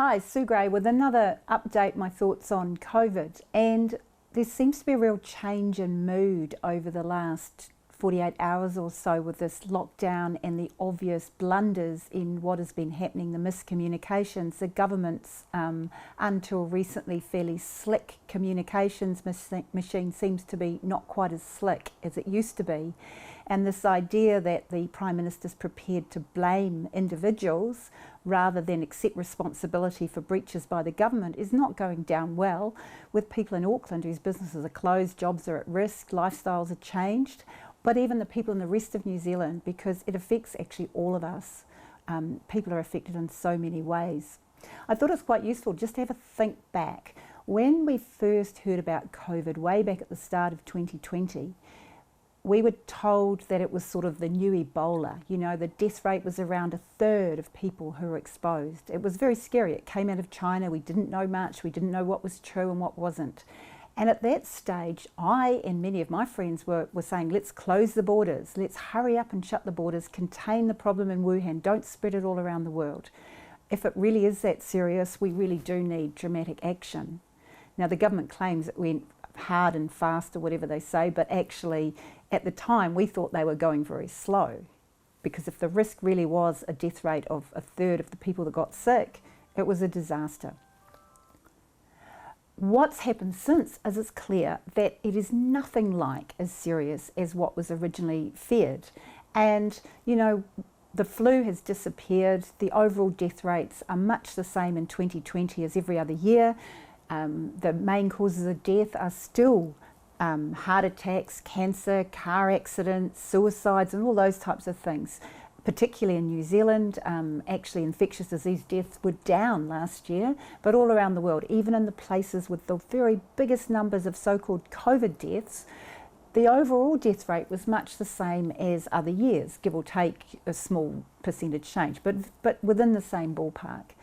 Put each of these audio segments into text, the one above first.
Hi, Sue Gray with another update, my thoughts on COVID. And there seems to be a real change in mood over the last 48 hours or so with this lockdown and the obvious blunders in what has been happening, the miscommunications. The government's, until recently, fairly slick communications machine seems to be not quite as slick as it used to be. And this idea that the Prime Minister's prepared to blame individuals rather than accept responsibility for breaches by the government is not going down well, with people in Auckland whose businesses are closed, jobs are at risk, lifestyles are changed, but even the people in the rest of New Zealand, because it affects actually all of us. People are affected in so many ways. I thought it was quite useful just to have a think back. When we first heard about COVID way back at the start of 2020, we were told that it was sort of the new Ebola. You know, the death rate was around 1/3 of people who were exposed. It was very scary. It came out of China. We didn't know much. We didn't know what was true and what wasn't. And at that stage, I and many of my friends were saying, let's close the borders. Let's hurry up and shut the borders, contain the problem in Wuhan. Don't spread it all around the world. If it really is that serious, we really do need dramatic action. Now, the government claims it went hard and fast or whatever they say, but actually at the time we thought they were going very slow, because if the risk really was a death rate of 1/3 of the people that got sick, it was a disaster. What's happened since is it's clear that it is nothing like as serious as what was originally feared. And, you know, the flu has disappeared. The overall death rates are much the same in 2020 as every other year. The main causes of death are still heart attacks, cancer, car accidents, suicides, and all those types of things. Particularly in New Zealand, actually infectious disease deaths were down last year, but all around the world, even in the places with the very biggest numbers of so-called COVID deaths, the overall death rate was much the same as other years, give or take a small percentage change, but within the same ballpark.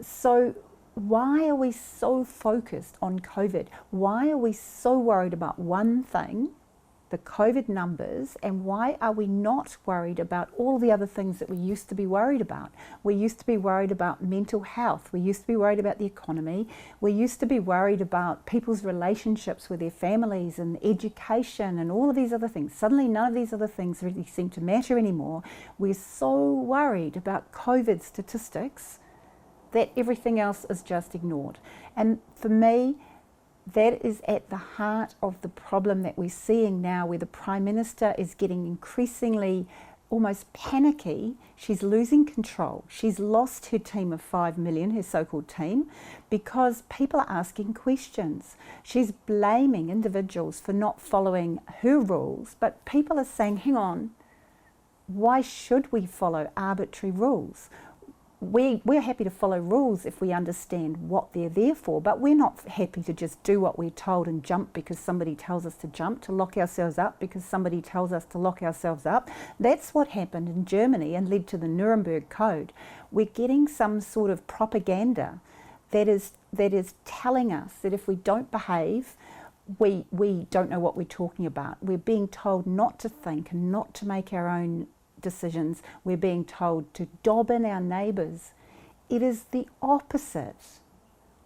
So why are we so focused on COVID? Why are we so worried about one thing, the COVID numbers, and why are we not worried about all the other things that we used to be worried about? We used to be worried about mental health. We used to be worried about the economy. We used to be worried about people's relationships with their families and education and all of these other things. Suddenly none of these other things really seem to matter anymore. We're so worried about COVID statistics that everything else is just ignored. And for me, that is at the heart of the problem that we're seeing now, where the Prime Minister is getting increasingly almost panicky. She's losing control. She's lost her team of 5 million, her so-called team, because people are asking questions. She's blaming individuals for not following her rules, but people are saying, hang on, why should we follow arbitrary rules? We're happy to follow rules if we understand what they're there for, but we're not happy to just do what we're told and jump because somebody tells us to jump, to lock ourselves up because somebody tells us to lock ourselves up. That's what happened in Germany and led to the Nuremberg Code. We're getting some sort of propaganda that is telling us that if we don't behave, we don't know what we're talking about. We're being told not to think and not to make our own decisions. We're being told to dob in our neighbours. It is the opposite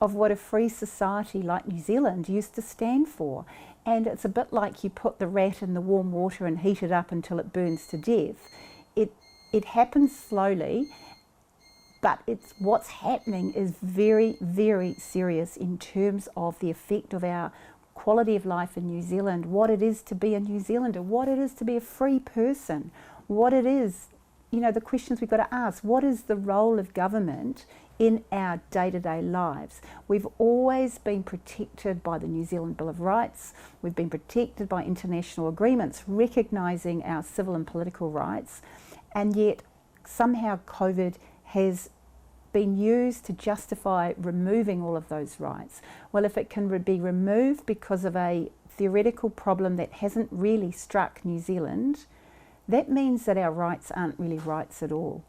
of what a free society like New Zealand used to stand for. And it's a bit like you put the rat in the warm water and heat it up until it burns to death. It happens slowly, but what's happening is very, very serious in terms of the effect of our quality of life in New Zealand, what it is to be a New Zealander, what it is to be a free person, what it is, you know, the questions we've got to ask. What is the role of government in our day-to-day lives? We've always been protected by the New Zealand Bill of Rights. We've been protected by international agreements recognising our civil and political rights, and yet somehow COVID has been used to justify removing all of those rights. Well, if it can be removed because of a theoretical problem that hasn't really struck New Zealand, that means that our rights aren't really rights at all.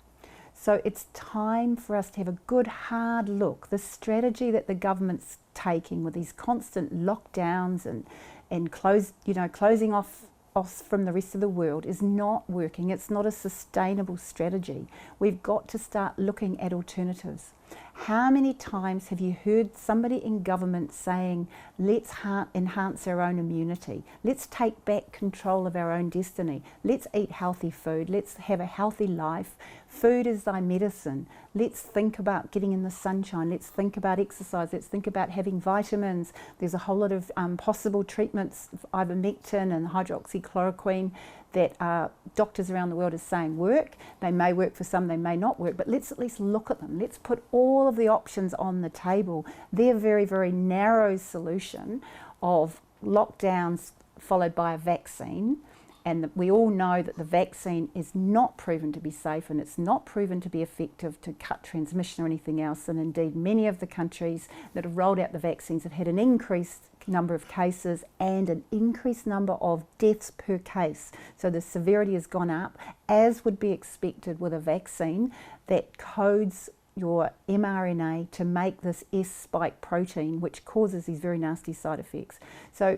So it's time for us to have a good hard look. The strategy that the government's taking with these constant lockdowns and closing off from the rest of the world is not working. It's not a sustainable strategy. We've got to start looking at alternatives. How many times have you heard somebody in government saying, let's enhance our own immunity, let's take back control of our own destiny, let's eat healthy food, let's have a healthy life, food is thy medicine, let's think about getting in the sunshine, let's think about exercise, let's think about having vitamins. There's a whole lot of possible treatments, ivermectin and hydroxychloroquine, that doctors around the world are saying work. They may work for some, they may not work, but let's at least look at them. Let's put all of the options on the table. Their very, very narrow solution of lockdowns followed by a vaccine, and we all know that the vaccine is not proven to be safe and it's not proven to be effective to cut transmission or anything else. And indeed, many of the countries that have rolled out the vaccines have had an increased number of cases and an increased number of deaths per case. So the severity has gone up, as would be expected with a vaccine that codes your mRNA to make this S spike protein, which causes these very nasty side effects. So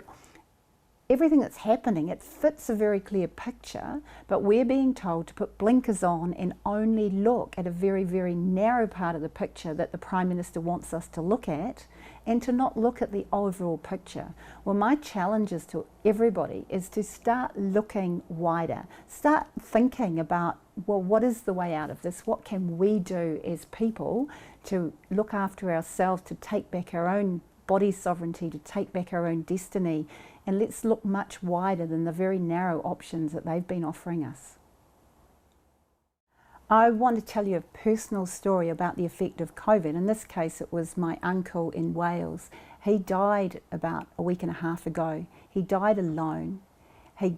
everything that's happening, it fits a very clear picture, but we're being told to put blinkers on and only look at a very, very narrow part of the picture that the Prime Minister wants us to look at, and to not look at the overall picture. Well, my challenge is to everybody is to start looking wider, start thinking about, well, what is the way out of this? What can we do as people to look after ourselves, to take back our own body sovereignty, to take back our own destiny? And let's look much wider than the very narrow options that they've been offering us. I want to tell you a personal story about the effect of COVID. In this case, it was my uncle in Wales. He died about a week and a half ago. He died alone. He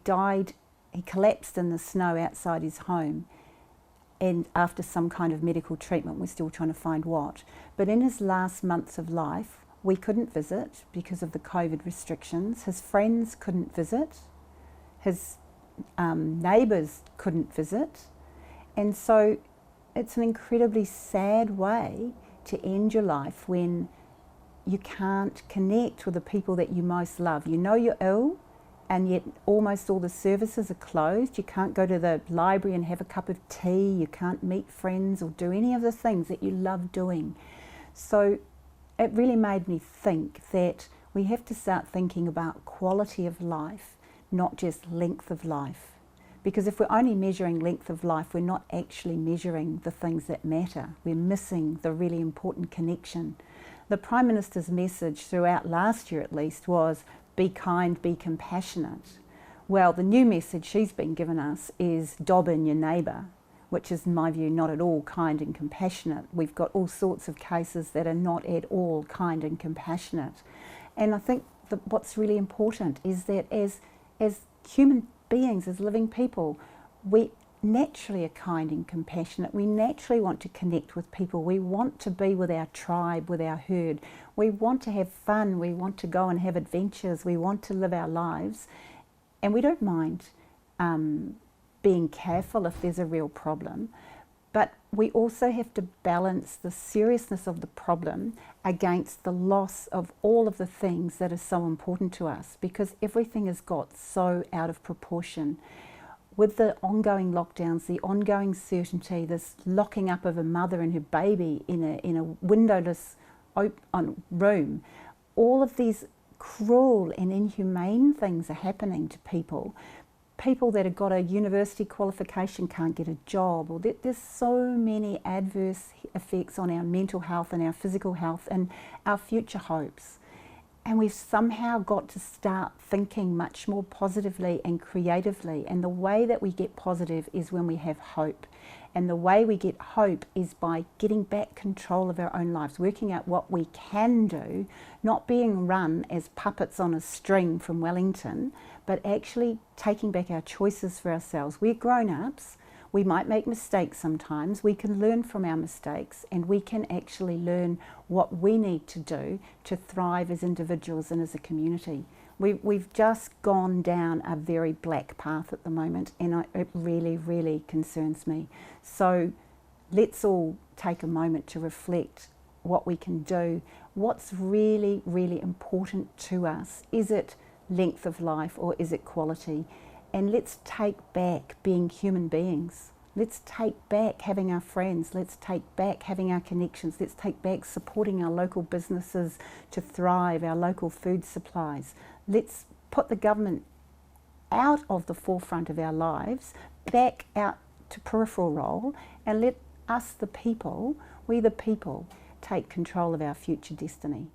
collapsed in the snow outside his home, and after some kind of medical treatment, we're still trying to find what. But in his last months of life, we couldn't visit because of the COVID restrictions. His friends couldn't visit. His neighbours couldn't visit. And so it's an incredibly sad way to end your life when you can't connect with the people that you most love. You know you're ill, and yet almost all the services are closed. You can't go to the library and have a cup of tea. You can't meet friends or do any of the things that you love doing. So it really made me think that we have to start thinking about quality of life, not just length of life. Because if we're only measuring length of life, we're not actually measuring the things that matter. We're missing the really important connection. The Prime Minister's message throughout last year at least was, be kind, be compassionate. Well, the new message she's been given us is dob in your neighbour, which is, in my view, not at all kind and compassionate. We've got all sorts of cases that are not at all kind and compassionate. And I think that what's really important is that as human beings, as living people, we naturally are kind and compassionate. We naturally want to connect with people. We want to be with our tribe, with our herd. We want to have fun. We want to go and have adventures. We want to live our lives. And we don't mind being careful if there's a real problem. But we also have to balance the seriousness of the problem against the loss of all of the things that are so important to us, because everything has got so out of proportion. With the ongoing lockdowns, the ongoing certainty, this locking up of a mother and her baby in a windowless room, all of these cruel and inhumane things are happening to people. People that have got a university qualification can't get a job, or there's so many adverse effects on our mental health and our physical health and our future hopes. And we've somehow got to start thinking much more positively and creatively. And the way that we get positive is when we have hope. And the way we get hope is by getting back control of our own lives, working out what we can do, not being run as puppets on a string from Wellington, but actually taking back our choices for ourselves. We're grown-ups. We might make mistakes sometimes. We can learn from our mistakes, and we can actually learn what we need to do to thrive as individuals and as a community. We've just gone down a very black path at the moment, and it really, really concerns me. So let's all take a moment to reflect what we can do. What's really, really important to us? Is it length of life or is it quality? And let's take back being human beings. Let's take back having our friends. Let's take back having our connections. Let's take back supporting our local businesses to thrive, our local food supplies. Let's put the government out of the forefront of our lives, back out to peripheral role, and let us, the people, we the people, take control of our future destiny.